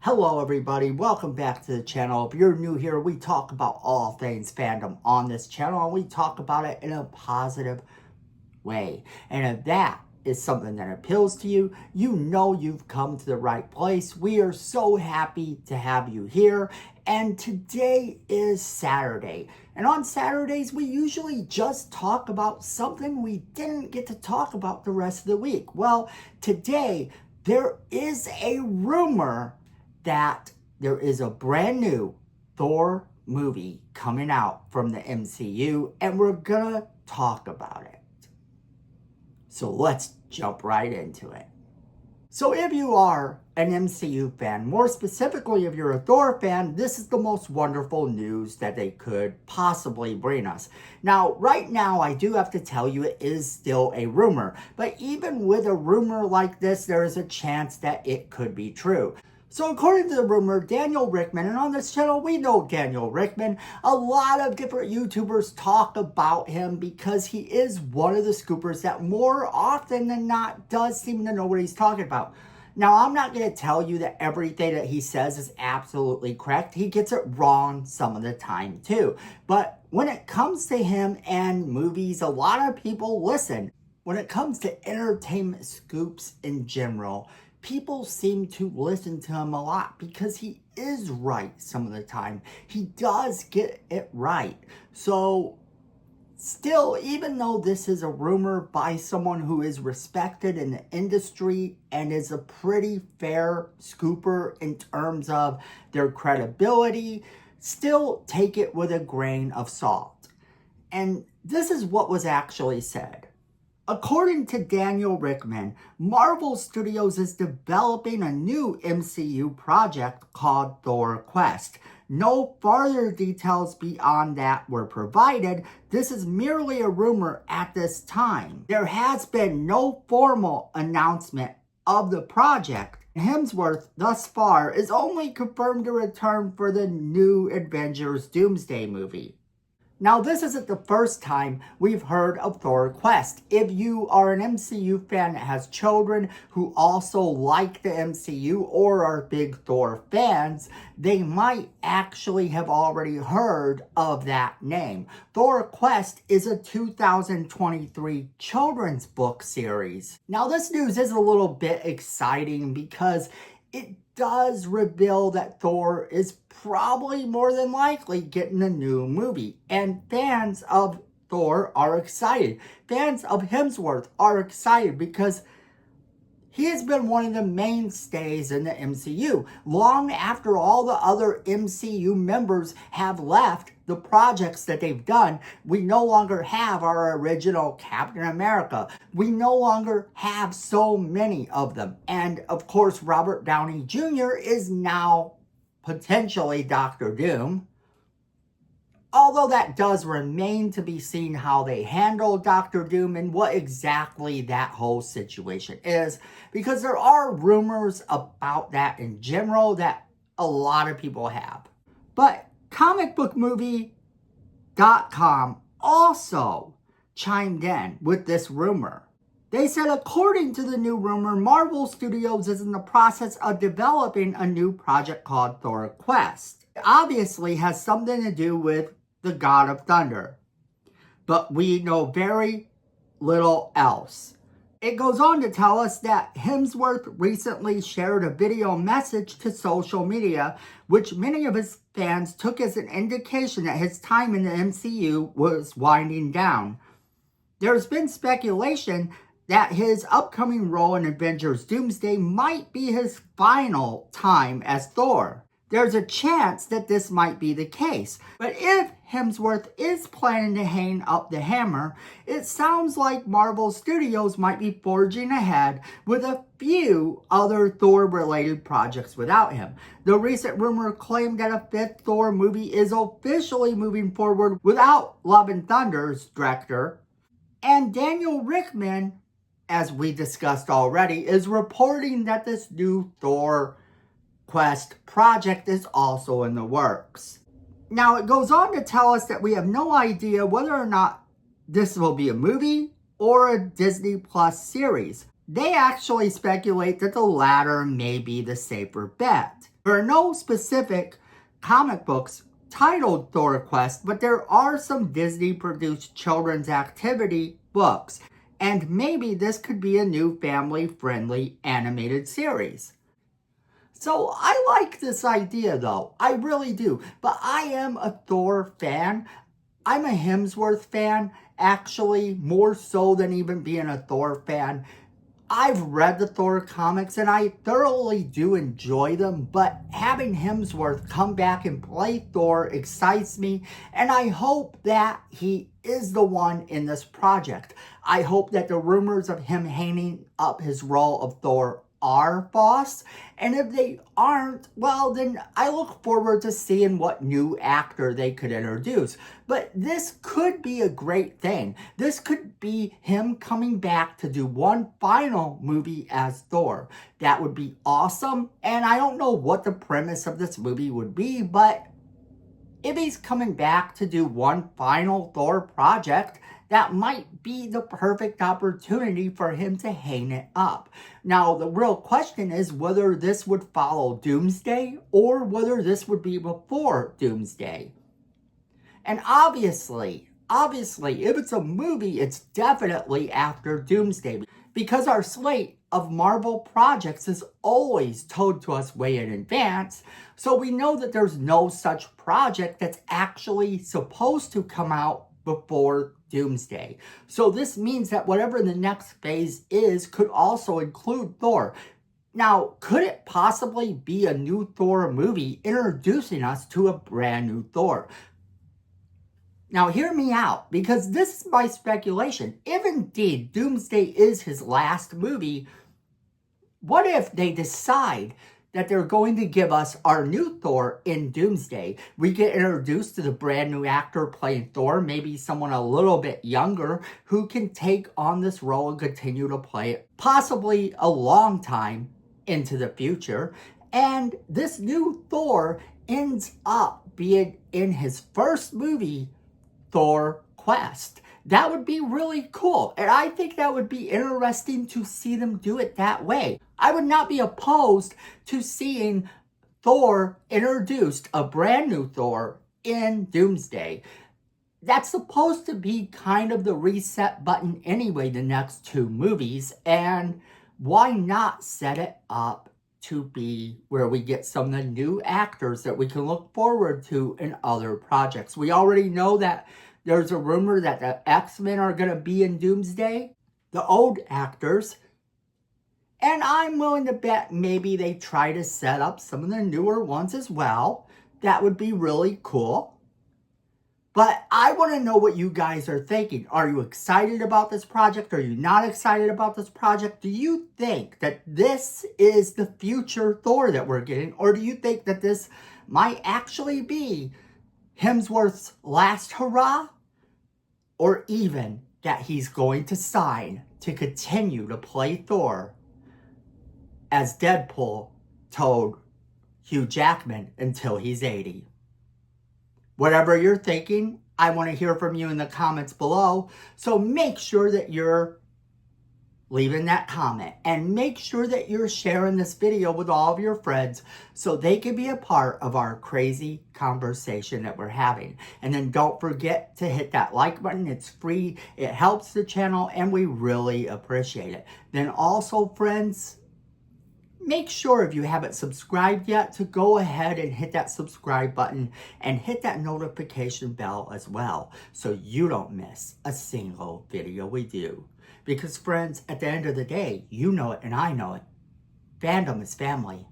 Hello everybody, welcome back to the channel. If you're new here, we talk about all things fandom on this channel, and we talk about it in a positive way. And if that is something that appeals to you, you know you've come to the right place. We are so happy to have you here. And today is Saturday. And on Saturdays, we usually just talk about something we didn't get to talk about the rest of the week. Well, today, there is a rumor that there is a brand new Thor movie coming out from the MCU, and we're gonna talk about it. So let's jump right into it. So if you are an MCU fan, more specifically if you're a Thor fan, this is the most wonderful news that they could possibly bring us. Now, right now, I do have to tell you it is still a rumor. But even with a rumor like this, there is a chance that it could be true. So according to the rumor, Daniel Rickman, and on this channel we know Daniel Rickman, a lot of different YouTubers talk about him because he is one of the scoopers that more often than not does seem to know what he's talking about. Now, I'm not going to tell you that everything that he says is absolutely correct. He gets it wrong some of the time too. But when it comes to him and movies, a lot of people listen. When it comes to entertainment scoops in general, people seem to listen to him a lot because he is right some of the time. He does get it right. So still, even though this is a rumor by someone who is respected in the industry and is a pretty fair scooper in terms of their credibility, still take it with a grain of salt. And this is what was actually said. According to Daniel Rickman, Marvel Studios is developing a new MCU project called Thor Quest. No further details beyond that were provided. This is merely a rumor at this time. There has been no formal announcement of the project. Hemsworth, thus far, is only confirmed to return for the new Avengers Doomsday movie. Now, this isn't the first time we've heard of Thor Quest. If you are an MCU fan that has children who also like the MCU or are big Thor fans, they might actually have already heard of that name. Thor Quest is a 2023 children's book series. Now, this news is a little bit exciting because it does reveal that Thor is probably more than likely getting a new movie. And fans of Thor are excited. Fans of Hemsworth are excited because he has been one of the mainstays in the MCU. Long after all the other MCU members have left the projects that they've done, we no longer have our original Captain America. We no longer have so many of them. And of course, Robert Downey Jr. is now potentially Doctor Doom. Although that does remain to be seen how they handle Doctor Doom and what exactly that whole situation is, because there are rumors about that in general that a lot of people have. But comicbookmovie.com also chimed in with this rumor. They said, according to the new rumor, Marvel Studios is in the process of developing a new project called Thor Quest. It obviously has something to do with the God of Thunder, but we know very little else. It goes on to tell us that Hemsworth recently shared a video message to social media, which many of his fans took as an indication that his time in the MCU was winding down. There's been speculation that his upcoming role in Avengers Doomsday might be his final time as Thor. There's a chance that this might be the case. But if Hemsworth is planning to hang up the hammer, it sounds like Marvel Studios might be forging ahead with a few other Thor-related projects without him. The recent rumor claimed that a fifth Thor movie is officially moving forward without Love and Thunder's director. And Daniel Rickman, as we discussed already, is reporting that this new Thor Quest project is also in the works. Now, it goes on to tell us that we have no idea whether or not this will be a movie or a Disney Plus series. They actually speculate that the latter may be the safer bet. There are no specific comic books titled Thor Quest, but there are some Disney-produced children's activity books, and maybe this could be a new family-friendly animated series. So I like this idea though, I really do, but I am a Thor fan. I'm a Hemsworth fan, actually, more so than even being a Thor fan. I've read the Thor comics and I thoroughly do enjoy them, but having Hemsworth come back and play Thor excites me, and I hope that he is the one in this project. I hope that the rumors of him hanging up his role of Thor are false, and if they aren't, well, then I look forward to seeing what new actor they could introduce. But this could be a great thing. This could be him coming back to do one final movie as Thor. That would be awesome, and I don't know what the premise of this movie would be, but if he's coming back to do one final Thor project, that might be the perfect opportunity for him to hang it up. Now, the real question is whether this would follow Doomsday or whether this would be before Doomsday. And obviously, if it's a movie, it's definitely after Doomsday, because our slate of Marvel projects is always told to us way in advance, so we know that there's no such project that's actually supposed to come out before Doomsday. So this means that whatever the next phase is could also include Thor. Now, could it possibly be a new Thor movie introducing us to a brand new Thor? Now, hear me out, because this is my speculation. If indeed Doomsday is his last movie, what if they decide that they're going to give us our new Thor in Doomsday? We get introduced to the brand new actor playing Thor, maybe someone a little bit younger who can take on this role and continue to play it, possibly a long time into the future. And this new Thor ends up being in his first movie, Thor Quest. That would be really cool, and I think that would be interesting to see them do it that way. I would not be opposed to seeing Thor introduced, a brand new Thor, in Doomsday. That's supposed to be kind of the reset button anyway, the next two movies, and why not set it up to be where we get some of the new actors that we can look forward to in other projects. We already know that there's a rumor that the X-Men are going to be in Doomsday, the old actors, and I'm willing to bet maybe they try to set up some of the newer ones as well. That would be really cool. But I want to know what you guys are thinking. Are you excited about this project? Are you not excited about this project? Do you think that this is the future Thor that we're getting? Or do you think that this might actually be Hemsworth's last hurrah? Or even that he's going to sign to continue to play Thor, as Deadpool told Hugh Jackman, until he's 80. Whatever you're thinking, I want to hear from you in the comments below. So make sure that you're leaving that comment, and make sure that you're sharing this video with all of your friends so they can be a part of our crazy conversation that we're having. And then don't forget to hit that like button. It's free, it helps the channel, and we really appreciate it. Then also, friends, make sure if you haven't subscribed yet to go ahead and hit that subscribe button and hit that notification bell as well, so you don't miss a single video we do. Because friends, at the end of the day, you know it and I know it. Fandom is family.